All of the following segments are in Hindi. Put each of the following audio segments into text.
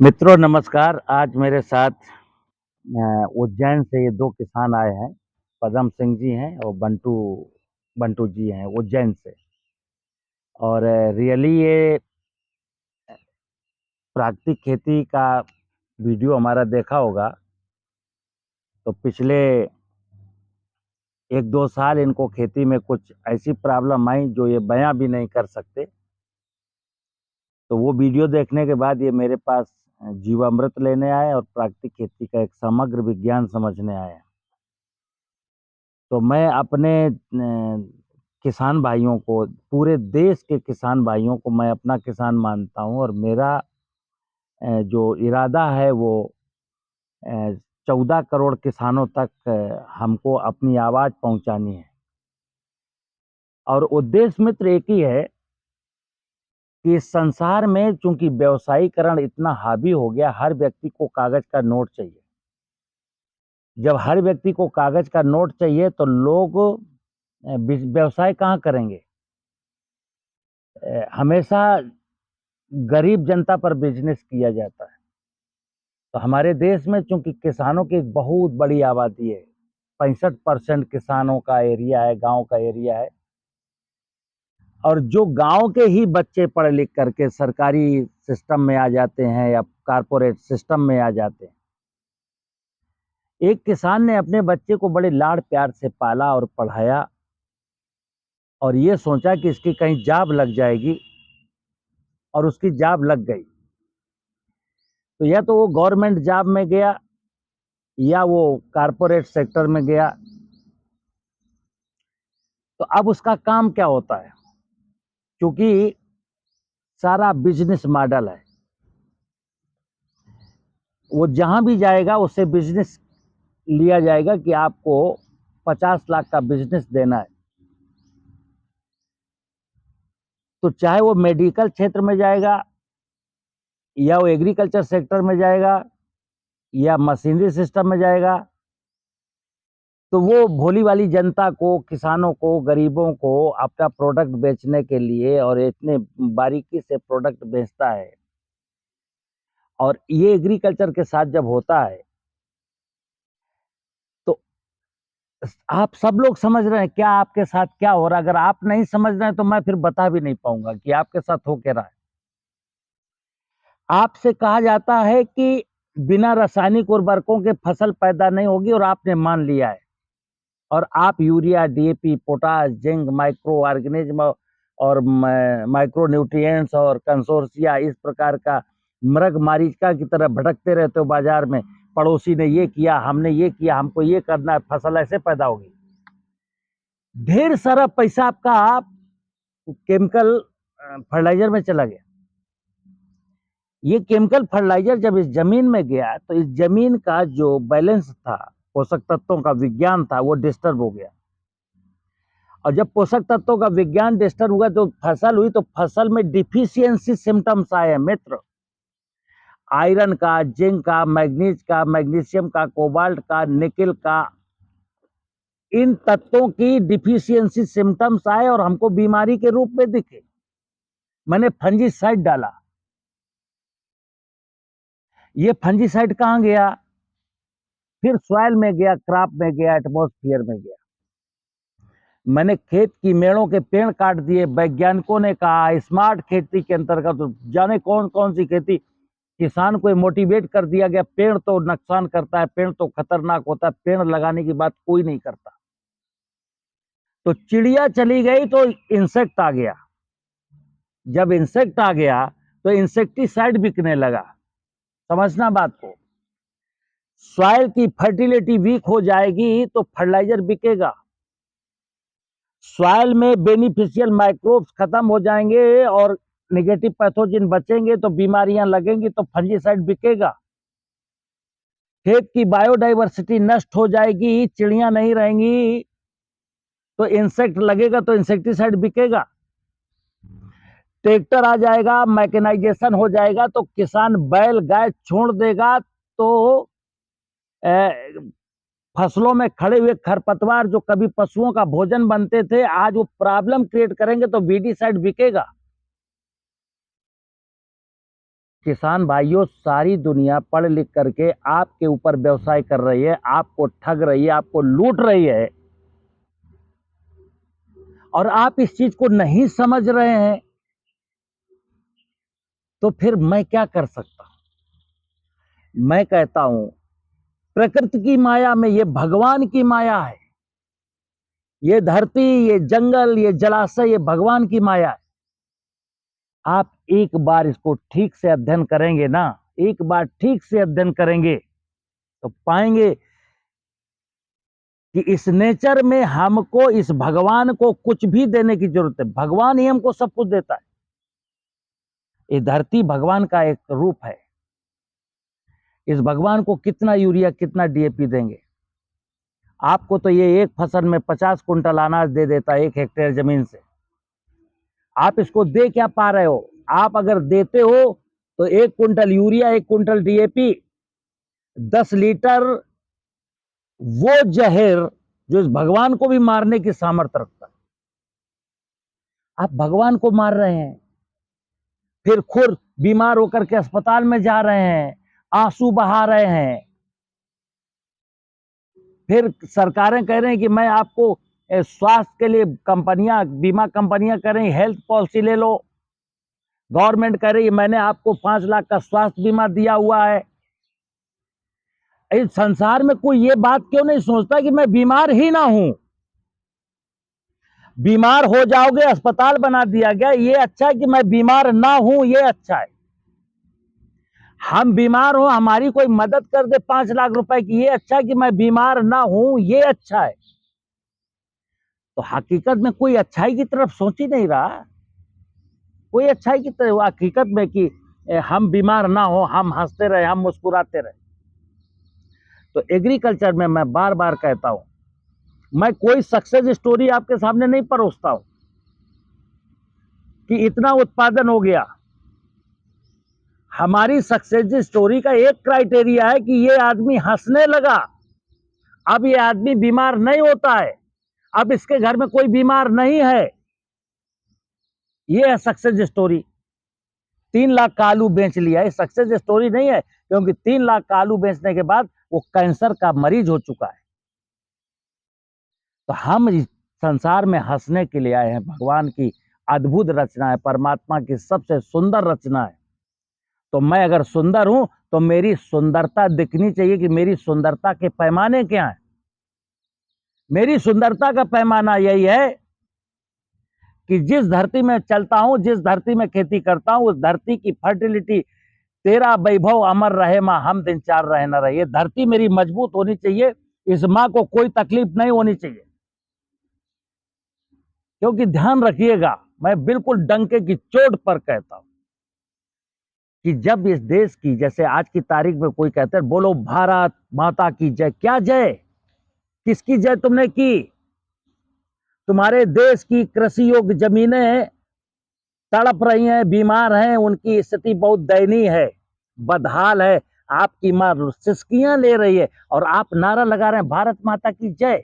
मित्रों नमस्कार। आज मेरे साथ उज्जैन से ये 2 किसान आए हैं। पदम सिंह जी हैं और बंटू बंटू जी हैं उज्जैन से। और रियली ये प्राकृतिक खेती का वीडियो हमारा देखा होगा। तो पिछले 1-2 साल इनको खेती में कुछ ऐसी प्रॉब्लम आई जो ये बयाँ भी नहीं कर सकते। तो वो वीडियो देखने के बाद ये मेरे पास जीवामृत लेने आए और प्राकृतिक खेती का एक समग्र विज्ञान समझने आए। तो मैं अपने किसान भाइयों को, पूरे देश के किसान भाइयों को मैं अपना किसान मानता हूँ और मेरा जो इरादा है वो 14 करोड़ किसानों तक हमको अपनी आवाज़ पहुँचानी है। और उद्देश्य मित्र एक ही है कि इस संसार में चूँकि व्यवसायीकरण इतना हावी हो गया, हर व्यक्ति को कागज़ का नोट चाहिए। जब हर व्यक्ति को कागज़ का नोट चाहिए तो लोग व्यवसाय कहाँ करेंगे? हमेशा गरीब जनता पर बिजनेस किया जाता है। तो हमारे देश में चूंकि किसानों की एक बहुत बड़ी आबादी है, 65% किसानों का एरिया है, गांव का एरिया है। और जो गांव के ही बच्चे पढ़ लिख करके सरकारी सिस्टम में आ जाते हैं या कारपोरेट सिस्टम में आ जाते हैं। एक किसान ने अपने बच्चे को बड़े लाड़ प्यार से पाला और पढ़ाया और ये सोचा कि इसकी कहीं जॉब लग जाएगी, और उसकी जॉब लग गई। तो या तो वो गवर्नमेंट जॉब में गया या वो कारपोरेट सेक्टर में गया। तो अब उसका काम क्या होता है? क्योंकि सारा बिजनेस मॉडल है, वो जहां भी जाएगा उससे बिजनेस लिया जाएगा कि आपको 50 लाख का बिजनेस देना है। तो चाहे वो मेडिकल क्षेत्र में जाएगा या वो एग्रीकल्चर सेक्टर में जाएगा या मशीनरी सिस्टम में जाएगा, तो वो भोली वाली जनता को, किसानों को, गरीबों को अपना प्रोडक्ट बेचने के लिए और इतने बारीकी से प्रोडक्ट बेचता है। और ये एग्रीकल्चर के साथ जब होता है तो आप सब लोग समझ रहे हैं क्या आपके साथ क्या हो रहा है। अगर आप नहीं समझ रहे हैं तो मैं फिर बता भी नहीं पाऊंगा कि आपके साथ हो क्या रहा है। आपसे कहा जाता है कि बिना रासायनिक उर्वरकों के फसल पैदा नहीं होगी और आपने मान लिया है। और आप urea, DAP, potash, zinc, micro organism और माइक्रो न्यूट्रिएंट्स और कंसोर्सिया, इस प्रकार का मृग मारीचिका की तरह भटकते रहते हो बाजार में। पड़ोसी ने ये किया, हमने ये किया, हमको ये करना है, फसल ऐसे पैदा होगी। ढेर सारा पैसा आपका केमिकल फर्टिलाइजर में चला गया। ये केमिकल फर्टिलाइजर जब इस जमीन में गया तो इस जमीन का जो बैलेंस था, पोषक तत्वों का विज्ञान था, वो डिस्टर्ब हो गया। और जब पोषक तत्वों का विज्ञान डिस्टर्ब हुआ तो फसल हुई, तो फसल में डिफिशियंसी सिम्टम्स आए मित्र। आयरन का, जिंक का, मैग्नीज का, मैग्नीशियम का, कोबाल्ट का, निकेल का, इन तत्वों की डिफिशियंसी सिम्टम्स आए और हमको बीमारी के रूप में दिखे। मैंने फंजीसाइड डाला। ये फंजीसाइड कहां गया? फिर सॉइल में गया, क्रॉप में गया, एटमॉस्फेयर में गया। मैंने खेत की मेड़ों के पेड़ काट दिए। वैज्ञानिकों ने कहा स्मार्ट खेती के अंतर्गत तो जाने कौन कौन सी खेती। किसान को मोटिवेट कर दिया गया, पेड़ तो नुकसान करता है, पेड़ तो खतरनाक होता है, पेड़ लगाने की बात कोई नहीं करता। तो चिड़िया चली गई तो इंसेक्ट आ गया। जब इंसेक्ट आ गया तो इंसेक्टिसाइड बिकने लगा। समझना बात को। सॉइल की फर्टिलिटी वीक हो जाएगी तो फर्टिलाइजर बिकेगा। सॉइल में बेनिफिशियल माइक्रोब्स खत्म हो जाएंगे और नेगेटिव पैथोजन बचेंगे तो बीमारियां लगेंगी तो फंजीसाइड बिकेगा। खेत की बायोडाइवर्सिटी नष्ट हो जाएगी, चिड़ियां नहीं रहेंगी तो इंसेक्ट लगेगा तो इंसेक्टिसाइड बिकेगा। ट्रैक्टर आ जाएगा, मैकेनाइजेशन हो जाएगा तो किसान बैल गाय छोड़ देगा तो फसलों में खड़े हुए खरपतवार जो कभी पशुओं का भोजन बनते थे, आज वो प्रॉब्लम क्रिएट करेंगे तो वीडीसाइड बिकेगा। किसान भाइयों, सारी दुनिया पढ़ लिख करके आपके ऊपर व्यवसाय कर रही है, आपको ठग रही है, आपको लूट रही है, और आप इस चीज को नहीं समझ रहे हैं, तो फिर मैं क्या कर सकता हूं? मैं कहता हूं, प्रकृति की माया में ये भगवान की माया है। ये धरती, ये जंगल, ये जलाशय, ये भगवान की माया है। आप एक बार इसको ठीक से अध्ययन करेंगे ना, एक बार ठीक से अध्ययन करेंगे, तो पाएंगे कि इस नेचर में हमको, इस भगवान को कुछ भी देने की जरूरत है। भगवान ही हमको सब कुछ देता है। ये धरती भगवान का एक रूप है। इस भगवान को कितना यूरिया, कितना डीएपी देंगे? आपको तो ये एक फसल में 50 कुंटल अनाज दे देता है 1 हेक्टेयर जमीन से। आप इसको दे क्या पा रहे हो? आप अगर देते हो तो 1 quintal urea, 1 quintal DAP, 10 litre वो जहर जो इस भगवान को भी मारने की सामर्थ्य रखता है। आप भगवान को मार रहे हैं, फिर खुद बीमार होकर के अस्पताल में जा रहे हैं, आंसू बहा रहे हैं। फिर सरकारें कह रहे हैं कि मैं आपको स्वास्थ्य के लिए, कंपनियां, बीमा कंपनियां कह रही हेल्थ पॉलिसी ले लो। गवर्नमेंट कह रही है मैंने आपको 5 लाख का स्वास्थ्य बीमा दिया हुआ है। इस संसार में कोई ये बात क्यों नहीं सोचता कि मैं बीमार ही ना हूं? बीमार हो जाओगे, अस्पताल बना दिया गया, ये अच्छा है कि मैं बीमार ना हूं, ये अच्छा है। हम बीमार हो, हमारी कोई मदद कर दे 5 लाख रुपए की, ये अच्छा है कि मैं बीमार ना हूं, ये अच्छा है। तो हकीकत में कोई अच्छाई की तरफ सोच ही नहीं रहा। कोई अच्छाई की तरफ हकीकत में कि हम बीमार ना हो, हम हंसते रहे, हम मुस्कुराते रहे। तो एग्रीकल्चर में मैं बार बार कहता हूं, मैं कोई सक्सेस स्टोरी आपके सामने नहीं परोसता हूं कि इतना उत्पादन हो गया। हमारी सक्सेस स्टोरी का एक क्राइटेरिया है कि ये आदमी हंसने लगा, अब ये आदमी बीमार नहीं होता है, अब इसके घर में कोई बीमार नहीं है। ये है सक्सेस स्टोरी। 3 लाख का आलू बेच लिया, ये सक्सेस स्टोरी नहीं है, क्योंकि 3 लाख का आलू बेचने के बाद वो कैंसर का मरीज हो चुका है। तो हम इस संसार में हंसने के लिए आए हैं। भगवान की अद्भुत रचना है, परमात्मा की सबसे सुंदर रचना है। तो मैं अगर सुंदर हूं तो मेरी सुंदरता दिखनी चाहिए कि मेरी सुंदरता के पैमाने क्या हैं। मेरी सुंदरता का पैमाना यही है कि जिस धरती में चलता हूं, जिस धरती में खेती करता हूं, उस धरती की फर्टिलिटी, तेरा वैभव अमर रहे मां, हम दिन चार रहे न रहे। ये धरती मेरी मजबूत होनी चाहिए, इस मां को कोई तकलीफ नहीं होनी चाहिए। क्योंकि ध्यान रखिएगा, मैं बिल्कुल डंके की चोट पर कहता हूं कि जब इस देश की, जैसे आज की तारीख में कोई कहते हैं बोलो भारत माता की जय, क्या जय? किसकी जय तुमने की? तुम्हारे देश की कृषि योग्य जमीनें तड़प रही हैं, बीमार हैं, उनकी स्थिति बहुत दयनीय है, बदहाल है। आपकी मां सिसकियां ले रही है और आप नारा लगा रहे हैं भारत माता की जय।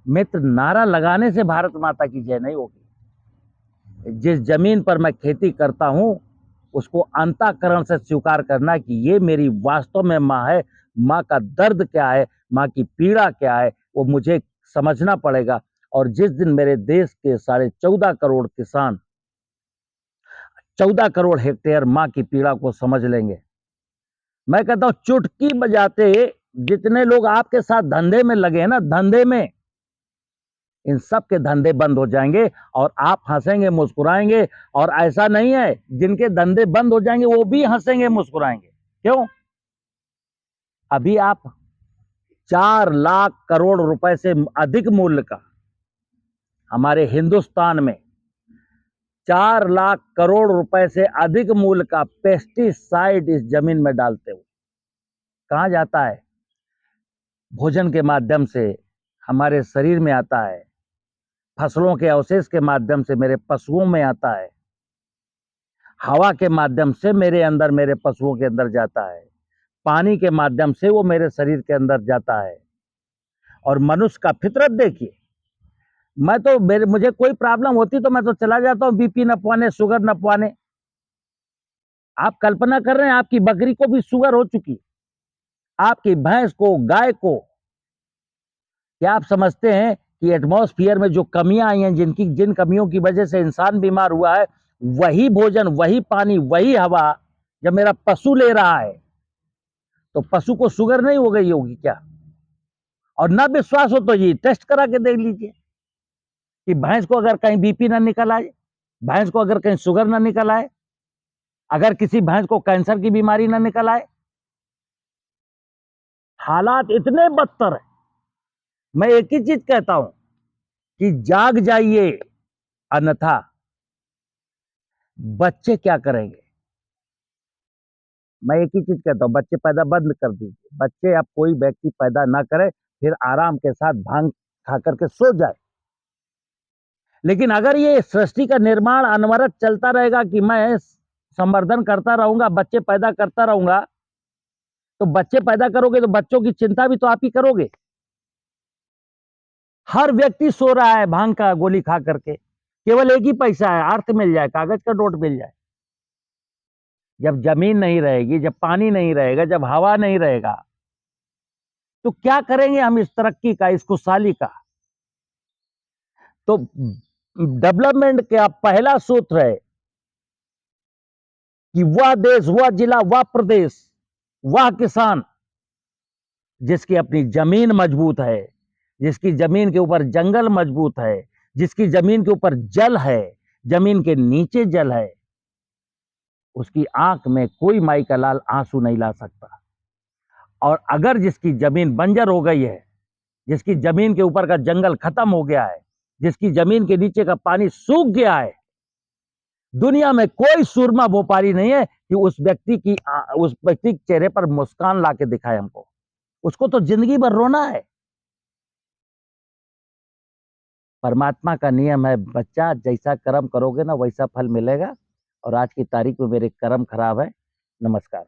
मित्र, नारा लगाने से भारत माता की जय नहीं होगी। जिस जमीन पर मैं खेती करता हूं, उसको अंतःकरण से स्वीकार करना कि ये मेरी वास्तव में मां है। मां का दर्द क्या है, मां की पीड़ा क्या है, वो मुझे समझना पड़ेगा। और जिस दिन मेरे देश के 14.5 करोड़ किसान 14 करोड़ हेक्टेयर मां की पीड़ा को समझ लेंगे, मैं कहता हूं चुटकी बजाते जितने लोग आपके साथ धंधे में लगे हैं ना, धंधे में, इन सब के धंधे बंद हो जाएंगे और आप हंसेंगे, मुस्कुराएंगे। और ऐसा नहीं है जिनके धंधे बंद हो जाएंगे वो भी हंसेंगे, मुस्कुराएंगे। क्यों? अभी आप 4 लाख करोड़ रुपए से अधिक मूल्य का, हमारे हिंदुस्तान में 4 लाख करोड़ रुपए से अधिक मूल्य का पेस्टिसाइड इस जमीन में डालते हो। कहां जाता है? भोजन के माध्यम से हमारे शरीर में आता है, फसलों के अवशेष के माध्यम से मेरे पशुओं में आता है, हवा के माध्यम से मेरे अंदर, मेरे पशुओं के अंदर जाता है, पानी के माध्यम से वो मेरे शरीर के अंदर जाता है। और मनुष्य का फितरत देखिए, मैं तो मुझे कोई प्रॉब्लम होती तो मैं तो चला जाता हूं बीपी नपवाने, शुगर नपवाने। आप कल्पना कर रहे हैं आपकी बकरी को भी शुगर हो चुकी, आपकी भैंस को, गाय को। क्या आप समझते हैं कि एटमॉस्फेयर में जो कमियां आई हैं, जिन कमियों की वजह से इंसान बीमार हुआ है, वही भोजन, वही पानी, वही हवा जब मेरा पशु ले रहा है, तो पशु को शुगर नहीं हो गई होगी क्या? और ना विश्वास हो तो ये टेस्ट करा के देख लीजिए कि भैंस को अगर कहीं बीपी ना निकल आए, भैंस को अगर कहीं शुगर ना निकल आए, अगर किसी भैंस को कैंसर की बीमारी ना निकल आए। हालात इतने बदतर है। मैं एक ही चीज कहता हूं कि जाग जाइए, अन्यथा बच्चे क्या करेंगे? मैं एक ही चीज कहता हूं, बच्चे पैदा बंद कर दीजिए। बच्चे अब कोई व्यक्ति पैदा ना करे, फिर आराम के साथ भांग खा करके सो जाए। लेकिन अगर ये सृष्टि का निर्माण अनवरत चलता रहेगा कि मैं संवर्धन करता रहूंगा, बच्चे पैदा करता रहूंगा, तो बच्चे पैदा करोगे तो बच्चों की चिंता भी तो आप ही करोगे। हर व्यक्ति सो रहा है भांग का गोली खा करके, केवल एक ही पैसा है, अर्थ मिल जाए, कागज का नोट मिल जाए। जब जमीन नहीं रहेगी, जब पानी नहीं रहेगा, जब हवा नहीं रहेगा, तो क्या करेंगे हम इस तरक्की का, इस खुशहाली का? तो डेवलपमेंट का पहला सूत्र है कि वह देश, वह जिला, वह प्रदेश, वह किसान जिसकी अपनी जमीन मजबूत है, जिसकी जमीन के ऊपर जंगल मजबूत है, जिसकी जमीन के ऊपर जल है, जमीन के नीचे जल है, उसकी आंख में कोई माई का लाल आंसू नहीं ला सकता। और अगर जिसकी जमीन बंजर हो गई है, जिसकी जमीन के ऊपर का जंगल खत्म हो गया है, जिसकी जमीन के नीचे का पानी सूख गया है, दुनिया में कोई सूरमा व्यापारी नहीं है कि उस व्यक्ति के चेहरे पर मुस्कान ला के दिखाए हमको। उसको तो जिंदगी भर रोना है। परमात्मा का नियम है, बच्चा जैसा कर्म करोगे ना वैसा फल मिलेगा। और आज की तारीख में मेरे कर्म खराब है। नमस्कार।